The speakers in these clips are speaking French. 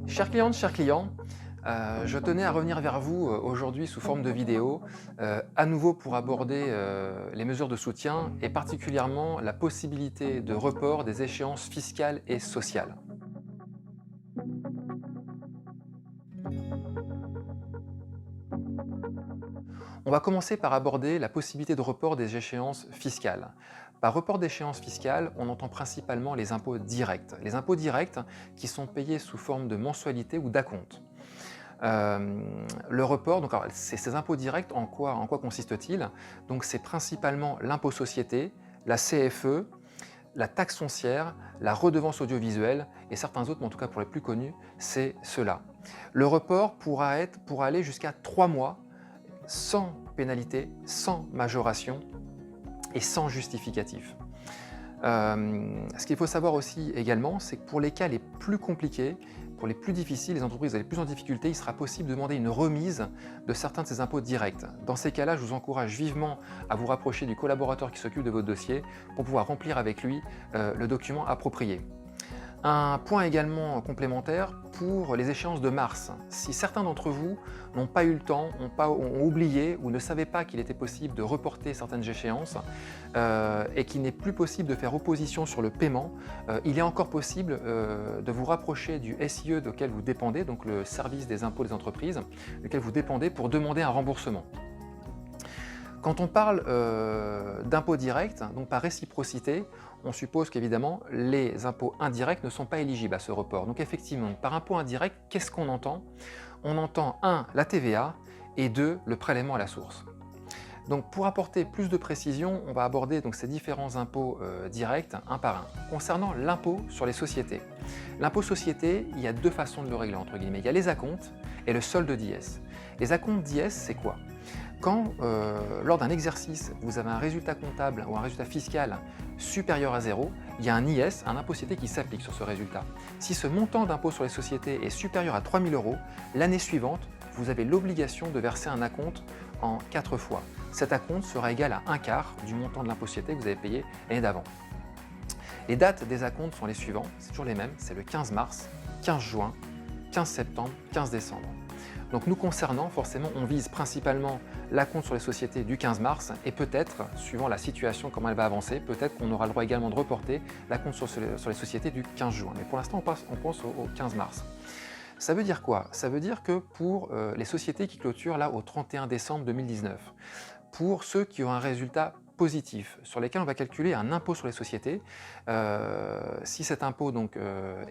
Chères clientes, chers clients, je tenais à revenir vers vous aujourd'hui sous forme de vidéo, à nouveau pour aborder les mesures de soutien et particulièrement la possibilité de report des échéances fiscales et sociales. On va commencer par aborder la possibilité de report des échéances fiscales. Par report d'échéances fiscales, on entend principalement les impôts directs. Les impôts directs qui sont payés sous forme de mensualité ou d'acompte. Le report, donc alors, ces impôts directs, en quoi consistent-ils? Donc c'est principalement l'impôt société, la CFE, la taxe foncière, la redevance audiovisuelle et certains autres, mais en tout cas pour les plus connus, c'est cela. Le report pourra aller jusqu'à 3 mois sans pénalité, sans majoration et sans justificatif. Ce qu'il faut savoir aussi également, c'est que pour les cas les plus compliqués, pour les plus difficiles, les entreprises les plus en difficulté, il sera possible de demander une remise de certains de ces impôts directs. Dans ces cas-là, je vous encourage vivement à vous rapprocher du collaborateur qui s'occupe de votre dossier pour pouvoir remplir avec lui le document approprié. Un point également complémentaire pour les échéances de mars. Si certains d'entre vous n'ont pas eu le temps, ont oublié ou ne savaient pas qu'il était possible de reporter certaines échéances et qu'il n'est plus possible de faire opposition sur le paiement, il est encore possible de vous rapprocher du SIE duquel vous dépendez, donc le service des impôts des entreprises, duquel vous dépendez pour demander un remboursement. Quand on parle d'impôts directs, donc par réciprocité, on suppose qu'évidemment les impôts indirects ne sont pas éligibles à ce report. Donc effectivement, par impôt indirect, qu'est-ce qu'on entend? On entend 1. La TVA et 2. Le prélèvement à la source. Donc pour apporter plus de précision, on va aborder donc ces différents impôts directs un par un. Concernant l'impôt sur les sociétés. L'impôt société, il y a deux façons de le régler entre guillemets. Il y a les acomptes et le solde d'IS. Les acomptes d'IS, c'est quoi? Quand, lors d'un exercice, vous avez un résultat comptable ou un résultat fiscal supérieur à 0, il y a un IS, un impôt société qui s'applique sur ce résultat. Si ce montant d'impôt sur les sociétés est supérieur à 3 000 €, l'année suivante, vous avez l'obligation de verser un acompte en 4 fois. Cet acompte sera égal à un quart du montant de l'impôt société que vous avez payé l'année d'avant. Les dates des acomptes sont les suivantes, c'est toujours les mêmes, c'est le 15 mars, 15 juin, 15 septembre, 15 décembre. Donc nous concernant, forcément, on vise principalement l'acompte sur les sociétés du 15 mars et peut-être, suivant la situation, comment elle va avancer, peut-être qu'on aura le droit également de reporter l'acompte sur les sociétés du 15 juin. Mais pour l'instant, on pense au 15 mars. Ça veut dire quoi? Ça veut dire que pour les sociétés qui clôturent là au 31 décembre 2019, pour ceux qui ont un résultat positif, sur lesquels on va calculer un impôt sur les sociétés. Si cet impôt donc,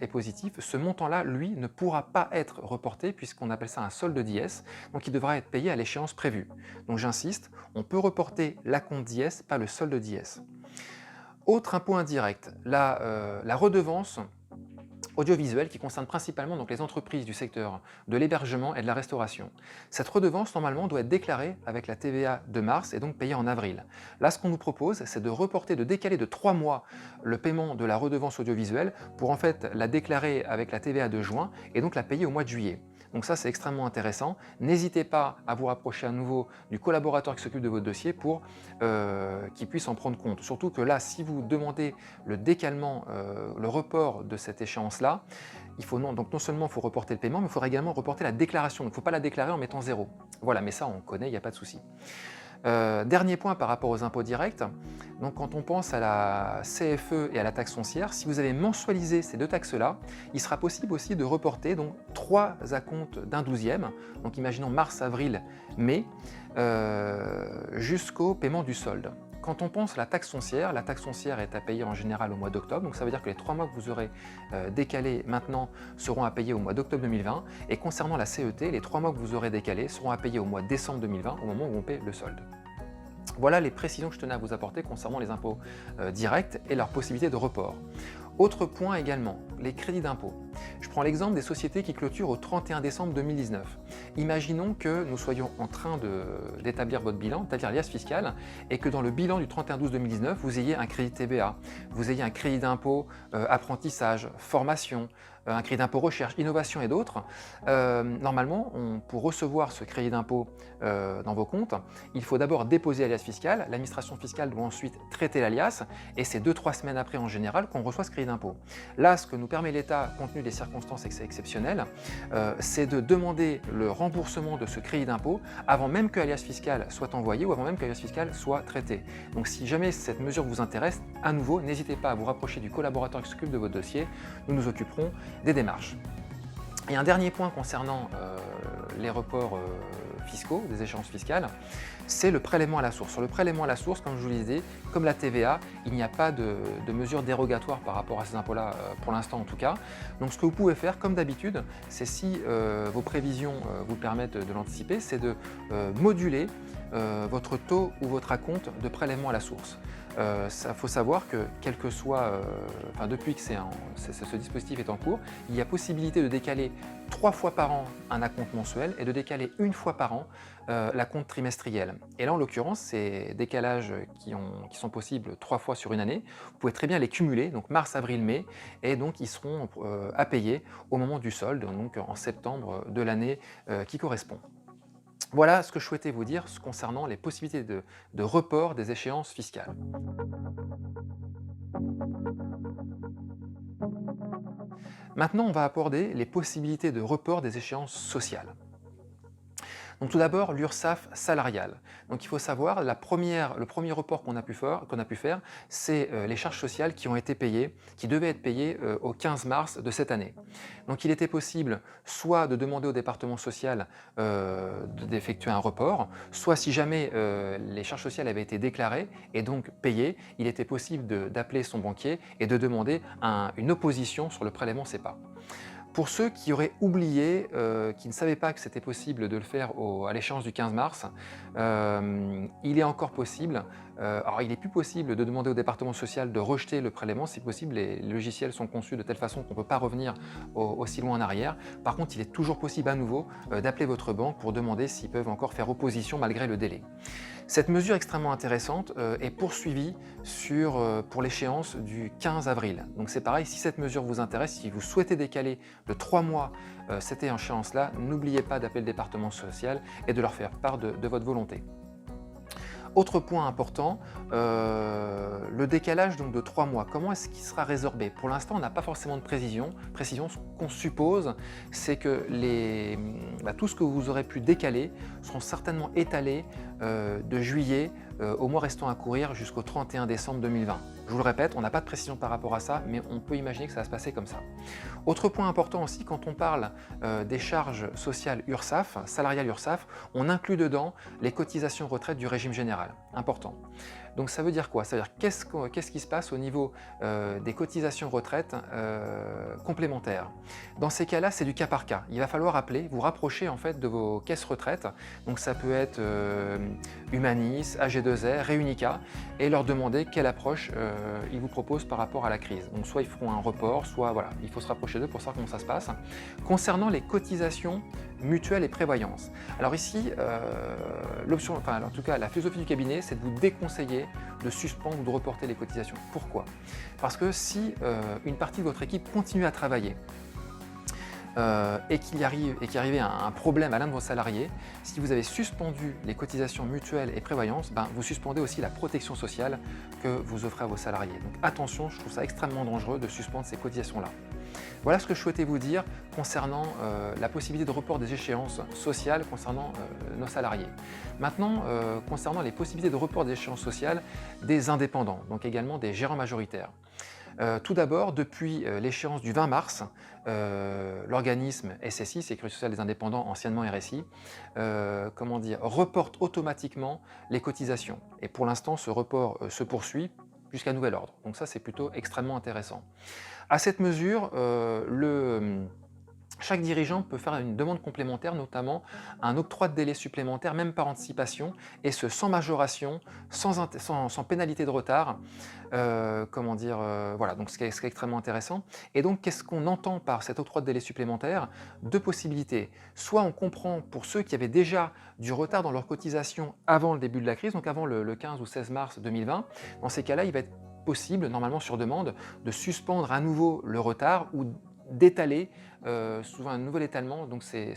est positif, ce montant-là, lui, ne pourra pas être reporté puisqu'on appelle ça un solde d'IS, donc il devra être payé à l'échéance prévue. Donc j'insiste, on peut reporter l'acompte d'IS, pas le solde d'IS. Autre impôt indirect, la redevance audiovisuelle qui concerne principalement donc les entreprises du secteur de l'hébergement et de la restauration. Cette redevance, normalement, doit être déclarée avec la TVA de mars et donc payée en avril. Là, ce qu'on nous propose, c'est de reporter, de décaler de 3 mois le paiement de la redevance audiovisuelle pour en fait la déclarer avec la TVA de juin et donc la payer au mois de juillet. Donc ça, c'est extrêmement intéressant. N'hésitez pas à vous rapprocher à nouveau du collaborateur qui s'occupe de votre dossier pour qu'il puisse en prendre compte. Surtout que là, si vous demandez le décalement, le report de cette échéance-là, donc non seulement il faut reporter le paiement, mais il faudra également reporter la déclaration. Donc il ne faut pas la déclarer en mettant 0. Voilà, mais ça, on connaît, il n'y a pas de souci. Dernier point par rapport aux impôts directs, donc quand on pense à la CFE et à la taxe foncière, si vous avez mensualisé ces deux taxes-là, il sera possible aussi de reporter donc 3 acomptes d'un 12e, donc imaginons mars, avril, mai, jusqu'au paiement du solde. Quand on pense à la taxe foncière est à payer en général au mois d'octobre, donc ça veut dire que les 3 mois que vous aurez décalés maintenant seront à payer au mois d'octobre 2020, et concernant la CET, les 3 mois que vous aurez décalés seront à payer au mois de décembre 2020, au moment où on paie le solde. Voilà les précisions que je tenais à vous apporter concernant les impôts directs et leur possibilité de report. Autre point également, les crédits d'impôt. Je prends l'exemple des sociétés qui clôturent au 31 décembre 2019. Imaginons que nous soyons en train d'établir votre bilan, c'est-à-dire l'IAS fiscal, et que dans le bilan du 31-12-2019, vous ayez un crédit TVA, vous ayez un crédit d'impôt apprentissage, formation, un crédit d'impôt recherche, innovation et d'autres. Normalement, pour recevoir ce crédit d'impôt dans vos comptes, il faut d'abord déposer l'alias fiscal. L'administration fiscale doit ensuite traiter l'alias et c'est 2-3 semaines après en général qu'on reçoit ce crédit d'impôt. Là, ce que nous permet l'État, compte tenu tenu des circonstances et que c'est exceptionnel, c'est de demander le remboursement de ce crédit d'impôt avant même que l'alias fiscal soit envoyé ou avant même que l'alias fiscal soit traité. Donc si jamais cette mesure vous intéresse, à nouveau, n'hésitez pas à vous rapprocher du collaborateur qui s'occupe de votre dossier, nous nous occuperons des démarches. Et un dernier point concernant les reports fiscaux, des échéances fiscales, c'est le prélèvement à la source. Sur le prélèvement à la source, comme je vous le disais, comme la TVA, il n'y a pas de mesures dérogatoires par rapport à ces impôts-là, pour l'instant en tout cas. Donc ce que vous pouvez faire, comme d'habitude, c'est si vos prévisions vous permettent de l'anticiper, c'est de moduler votre taux ou votre acompte de prélèvement à la source. Il faut savoir que, quel que soit, depuis que ce dispositif est en cours, il y a possibilité de décaler 3 fois par an un acompte mensuel et de décaler 1 fois par an l'acompte trimestriel. Et là, en l'occurrence, ces décalages qui sont possibles 3 fois sur une année, vous pouvez très bien les cumuler, donc mars, avril, mai, et donc ils seront à payer au moment du solde, donc en septembre de l'année qui correspond. Voilà ce que je souhaitais vous dire concernant les possibilités de report des échéances fiscales. Maintenant, on va aborder les possibilités de report des échéances sociales. Donc tout d'abord, l'URSSAF salariale. Donc il faut savoir, le premier report qu'on a pu faire, c'est les charges sociales qui ont été payées, qui devaient être payées au 15 mars de cette année. Donc il était possible soit de demander au département social d'effectuer un report, soit si jamais les charges sociales avaient été déclarées et donc payées, il était possible d'appeler son banquier et de demander une opposition sur le prélèvement CEPA. Pour ceux qui auraient oublié, qui ne savaient pas que c'était possible de le faire à l'échéance du 15 mars, il est encore possible. Alors il n'est plus possible de demander au département social de rejeter le prélèvement, si possible les logiciels sont conçus de telle façon qu'on ne peut pas revenir aussi loin en arrière. Par contre, il est toujours possible à nouveau d'appeler votre banque pour demander s'ils peuvent encore faire opposition malgré le délai. Cette mesure extrêmement intéressante est poursuivie pour l'échéance du 15 avril. Donc c'est pareil, si cette mesure vous intéresse, si vous souhaitez décaler de 3 mois cette échéance-là, n'oubliez pas d'appeler le département social et de leur faire part de votre volonté. Autre point important, le décalage donc, de 3 mois. Comment est-ce qu'il sera résorbé? Pour l'instant, on n'a pas forcément de précision. Ce qu'on suppose, c'est que tout ce que vous aurez pu décaler seront certainement étalés de juillet au mois restant à courir jusqu'au 31 décembre 2020. Je vous le répète, on n'a pas de précision par rapport à ça, mais on peut imaginer que ça va se passer comme ça. Autre point important aussi, quand on parle des charges sociales URSSAF, salariales URSSAF, on inclut dedans les cotisations retraite du régime général. Important. Donc ça veut dire quoi? Ça veut dire qu'est-ce qui se passe au niveau des cotisations retraite complémentaires. Dans ces cas-là, c'est du cas par cas. Il va falloir appeler, vous rapprocher en fait de vos caisses retraite. Donc ça peut être Humanis, AG2R, Réunica, et leur demander quelle approche ils vous proposent par rapport à la crise. Donc soit ils feront un report, soit voilà, il faut se rapprocher d'eux pour savoir comment ça se passe. Concernant les cotisations mutuelles et prévoyance. Alors ici, en tout cas la philosophie du cabinet, c'est de vous déconseiller de suspendre ou de reporter les cotisations. Pourquoi? Parce que si une partie de votre équipe continue à travailler et qu'il arrivait un problème à l'un de vos salariés, si vous avez suspendu les cotisations mutuelles et prévoyance, vous suspendez aussi la protection sociale que vous offrez à vos salariés. Donc attention, je trouve ça extrêmement dangereux de suspendre ces cotisations-là. Voilà ce que je souhaitais vous dire concernant la possibilité de report des échéances sociales concernant nos salariés. Maintenant, concernant les possibilités de report des échéances sociales des indépendants, donc également des gérants majoritaires. Tout d'abord, depuis l'échéance du 20 mars, l'organisme SSI, Sécurité sociale des indépendants, anciennement RSI, reporte automatiquement les cotisations. Et pour l'instant, ce report se poursuit jusqu'à nouvel ordre. Donc ça, c'est plutôt extrêmement intéressant. À cette mesure, chaque dirigeant peut faire une demande complémentaire, notamment un octroi de délai supplémentaire, même par anticipation, et ce sans majoration, sans pénalité de retard. Voilà, donc ce qui est extrêmement intéressant. Et donc, qu'est-ce qu'on entend par cet octroi de délai supplémentaire? Deux possibilités. Soit on comprend pour ceux qui avaient déjà du retard dans leur cotisation avant le début de la crise, donc avant le 15 ou 16 mars 2020, dans ces cas-là, il va être possible, normalement sur demande, de suspendre à nouveau le retard ou d'étaler souvent un nouvel étalement, donc ces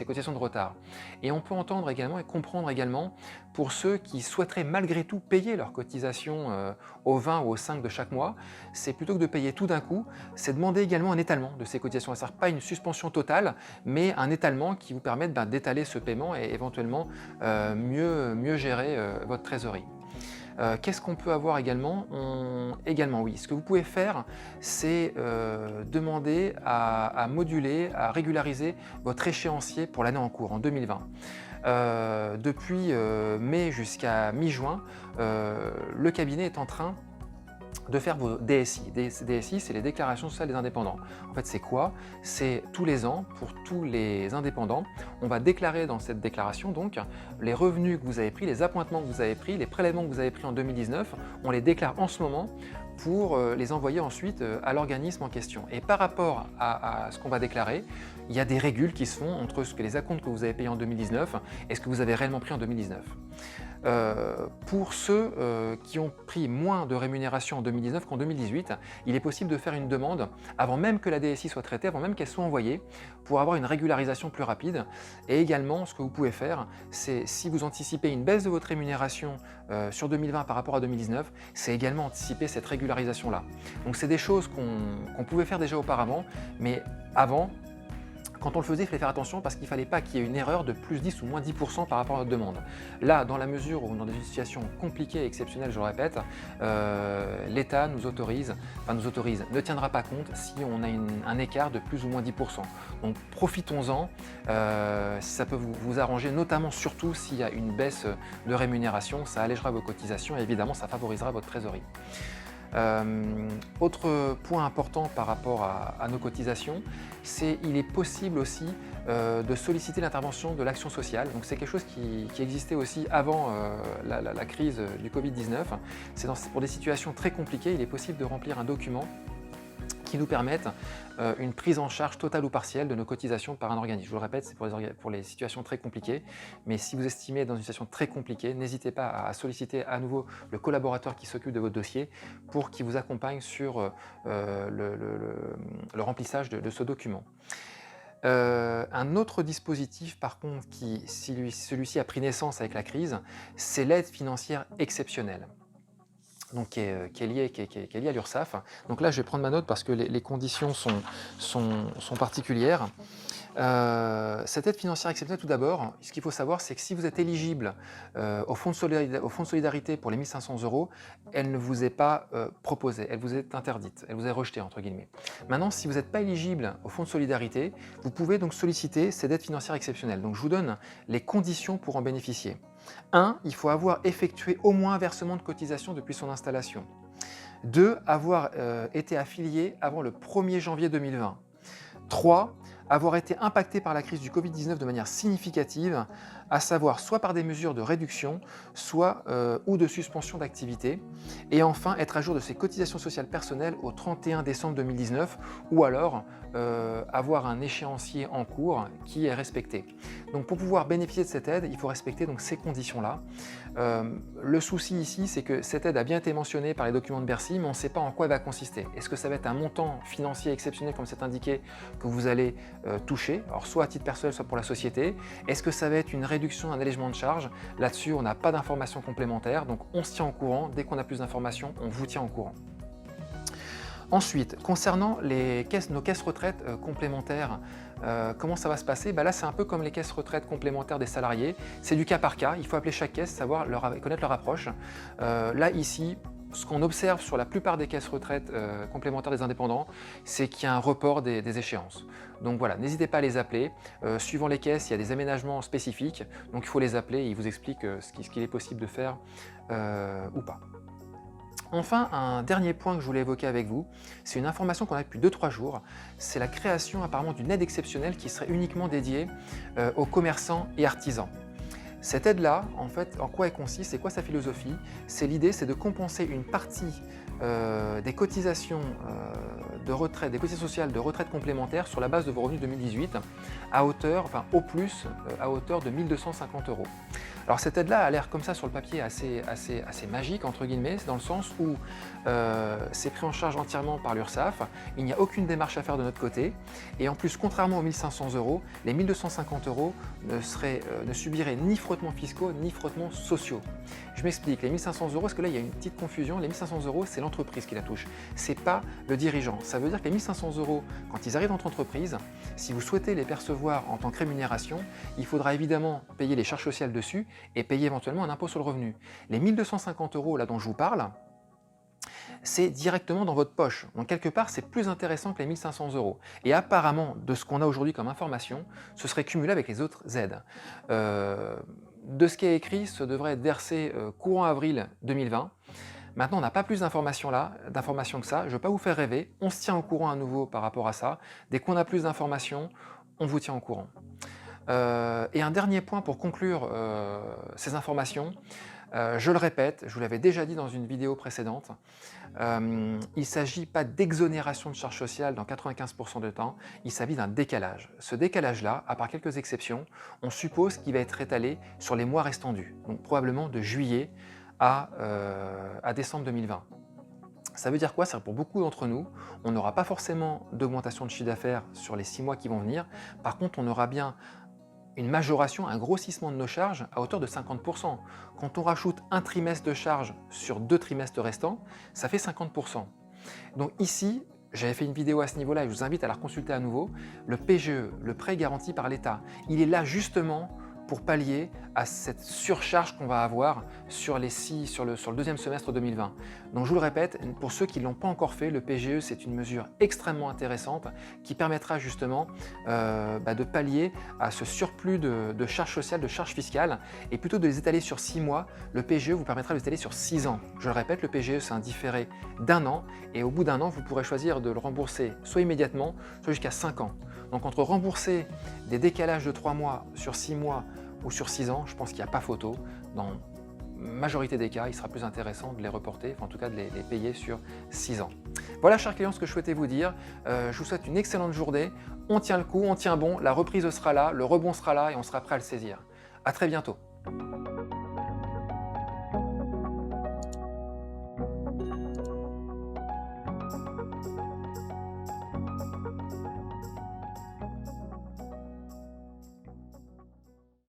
cotisations de retard. Et on peut entendre également et comprendre également pour ceux qui souhaiteraient malgré tout payer leurs cotisations au 20 ou au 5 de chaque mois, c'est plutôt que de payer tout d'un coup, c'est demander également un étalement de ces cotisations. C'est-à-dire pas une suspension totale, mais un étalement qui vous permette d'étaler ce paiement et éventuellement mieux gérer votre trésorerie. Qu'est-ce qu'on peut avoir également? Également, oui. Ce que vous pouvez faire, c'est demander à moduler, à régulariser votre échéancier pour l'année en cours, en 2020. Depuis mai jusqu'à mi-juin, le cabinet est en train de faire vos DSI. DSI, c'est les déclarations sociales des indépendants. En fait, c'est quoi? C'est tous les ans, pour tous les indépendants, on va déclarer dans cette déclaration donc les revenus que vous avez pris, les appointements que vous avez pris, les prélèvements que vous avez pris en 2019, on les déclare en ce moment pour les envoyer ensuite à l'organisme en question. Et par rapport à ce qu'on va déclarer, il y a des régules qui se font entre les acomptes que vous avez payés en 2019 et ce que vous avez réellement pris en 2019. Pour ceux qui ont pris moins de rémunération en 2019 qu'en 2018, il est possible de faire une demande avant même que la DSI soit traitée, avant même qu'elle soit envoyée, pour avoir une régularisation plus rapide. Et également, ce que vous pouvez faire, c'est si vous anticipez une baisse de votre rémunération sur 2020 par rapport à 2019, c'est également anticiper cette régularisation-là. Donc c'est des choses qu'on pouvait faire déjà auparavant, mais avant, quand on le faisait, il fallait faire attention parce qu'il ne fallait pas qu'il y ait une erreur de plus 10 ou moins 10% par rapport à notre demande. Là, dans la mesure où, dans des situations compliquées et exceptionnelles, je le répète, l'État nous autorise, ne tiendra pas compte si on a un écart de plus ou moins 10%. Donc profitons-en, si ça peut vous arranger, notamment surtout s'il y a une baisse de rémunération, ça allégera vos cotisations et évidemment ça favorisera votre trésorerie. Autre point important par rapport à nos cotisations, c'est qu'il est possible aussi de solliciter l'intervention de l'action sociale. Donc c'est quelque chose qui existait aussi avant la crise du Covid-19. C'est pour des situations très compliquées, il est possible de remplir un document qui nous permettent une prise en charge totale ou partielle de nos cotisations par un organisme. Je vous le répète, c'est pour les situations très compliquées, mais si vous estimez être dans une situation très compliquée, n'hésitez pas à solliciter à nouveau le collaborateur qui s'occupe de votre dossier pour qu'il vous accompagne sur le remplissage de ce document. Un autre dispositif par contre celui-ci a pris naissance avec la crise, c'est l'aide financière exceptionnelle. Donc qui est lié à l'URSSAF. Donc là, je vais prendre ma note parce que les conditions sont particulières. Cette aide financière exceptionnelle, tout d'abord, ce qu'il faut savoir, c'est que si vous êtes éligible au fonds de solidarité pour les 1 500 €, elle ne vous est pas proposée, elle vous est interdite, elle vous est rejetée, entre guillemets. Maintenant, si vous n'êtes pas éligible au fonds de solidarité, vous pouvez donc solliciter cette aide financière exceptionnelle. Donc je vous donne les conditions pour en bénéficier. 1. Il faut avoir effectué au moins un versement de cotisation depuis son installation. 2. Avoir été affilié avant le 1er janvier 2020. 3. Avoir été impacté par la crise du Covid-19 de manière significative, à savoir soit par des mesures de réduction, soit ou de suspension d'activité. Et enfin, être à jour de ses cotisations sociales personnelles au 31 décembre 2019 ou alors avoir un échéancier en cours qui est respecté. Donc pour pouvoir bénéficier de cette aide, il faut respecter donc ces conditions-là. Le souci ici, c'est que cette aide a bien été mentionnée par les documents de Bercy, mais on ne sait pas en quoi elle va consister. Est-ce que ça va être un montant financier exceptionnel, comme c'est indiqué, que vous allez toucher, alors soit à titre personnel, soit pour la société? Est-ce que ça va être une réduction, un allègement de charges? Là-dessus, on n'a pas d'informations complémentaires, donc on se tient au courant. Dès qu'on a plus d'informations, on vous tient au courant. Ensuite, concernant nos caisses retraite complémentaires, comment ça va se passer? Là, c'est un peu comme les caisses retraite complémentaires des salariés. C'est du cas par cas. Il faut appeler chaque caisse, connaître leur approche. Là, ici, ce qu'on observe sur la plupart des caisses retraite complémentaires des indépendants, c'est qu'il y a un report des échéances. Donc voilà, n'hésitez pas à les appeler. Suivant les caisses, il y a des aménagements spécifiques. Donc il faut les appeler et ils vous expliquent ce qu'il est possible de faire ou pas. Enfin, un dernier point que je voulais évoquer avec vous, c'est une information qu'on a depuis 2-3 jours, c'est la création apparemment d'une aide exceptionnelle qui serait uniquement dédiée aux commerçants et artisans. Cette aide-là, en fait, en quoi elle consiste et quoi sa philosophie? L'idée, c'est de compenser une partie des cotisations de retraite, des cotisations sociales de retraite complémentaires sur la base de vos revenus 2018 à hauteur, au plus, à hauteur de 1 250 €. Alors cette aide-là a l'air comme ça sur le papier assez magique, entre guillemets, c'est dans le sens où c'est pris en charge entièrement par l'URSSAF, il n'y a aucune démarche à faire de notre côté, et en plus, contrairement aux 1 500 €, les 1 250 € ne subiraient ni frottements fiscaux, ni frottements sociaux. Je m'explique, les 1 500 €, parce que là il y a une petite confusion, les 1 500 € c'est l'entreprise qui la touche, c'est pas le dirigeant. Ça veut dire que les 1 500 € quand ils arrivent dans votre entreprise, si vous souhaitez les percevoir en tant que rémunération, il faudra évidemment payer les charges sociales dessus et payer éventuellement un impôt sur le revenu. Les 1 250 € là dont je vous parle, c'est directement dans votre poche. Donc quelque part, c'est plus intéressant que les 1 500 €. Et apparemment, de ce qu'on a aujourd'hui comme information, ce serait cumulé avec les autres aides. De ce qui est écrit, ce devrait être versé courant avril 2020. Maintenant, on n'a pas plus d'informations que ça. Je ne veux pas vous faire rêver. On se tient au courant à nouveau par rapport à ça. Dès qu'on a plus d'informations, on vous tient au courant. Et un dernier point pour conclure ces informations. Je le répète, je vous l'avais déjà dit dans une vidéo précédente, il ne s'agit pas d'exonération de charges sociales dans 95% du temps, il s'agit d'un décalage. Ce décalage-là, à part quelques exceptions, on suppose qu'il va être étalé sur les mois restants dus, donc probablement de juillet à décembre 2020. Ça veut dire quoi? C'est pour beaucoup d'entre nous, on n'aura pas forcément d'augmentation de chiffre d'affaires sur les 6 mois qui vont venir. Par contre, on aura bien une majoration, un grossissement de nos charges à hauteur de 50%. Quand on rajoute un trimestre de charges sur 2 trimestres restants, ça fait 50%. Donc ici, j'avais fait une vidéo à ce niveau-là et je vous invite à la consulter à nouveau. Le PGE, le prêt garanti par l'État, il est là justement pour pallier à cette surcharge qu'on va avoir sur le deuxième semestre 2020. Donc je vous le répète, pour ceux qui ne l'ont pas encore fait, le PGE c'est une mesure extrêmement intéressante qui permettra justement de pallier à ce surplus de charges sociales, de charges fiscales, et plutôt de les étaler sur 6 mois, le PGE vous permettra de les étaler sur 6 ans. Je le répète, le PGE c'est un différé d'1 an, et au bout d'1 an, vous pourrez choisir de le rembourser soit immédiatement, soit jusqu'à 5 ans. Donc entre rembourser des décalages de 3 mois sur 6 mois ou sur 6 ans, je pense qu'il n'y a pas photo. Dans la majorité des cas, il sera plus intéressant de les reporter, enfin en tout cas de les payer sur 6 ans. Voilà, chers clients, ce que je souhaitais vous dire. Je vous souhaite une excellente journée. On tient le coup, on tient bon, la reprise sera là, le rebond sera là et on sera prêt à le saisir. À très bientôt.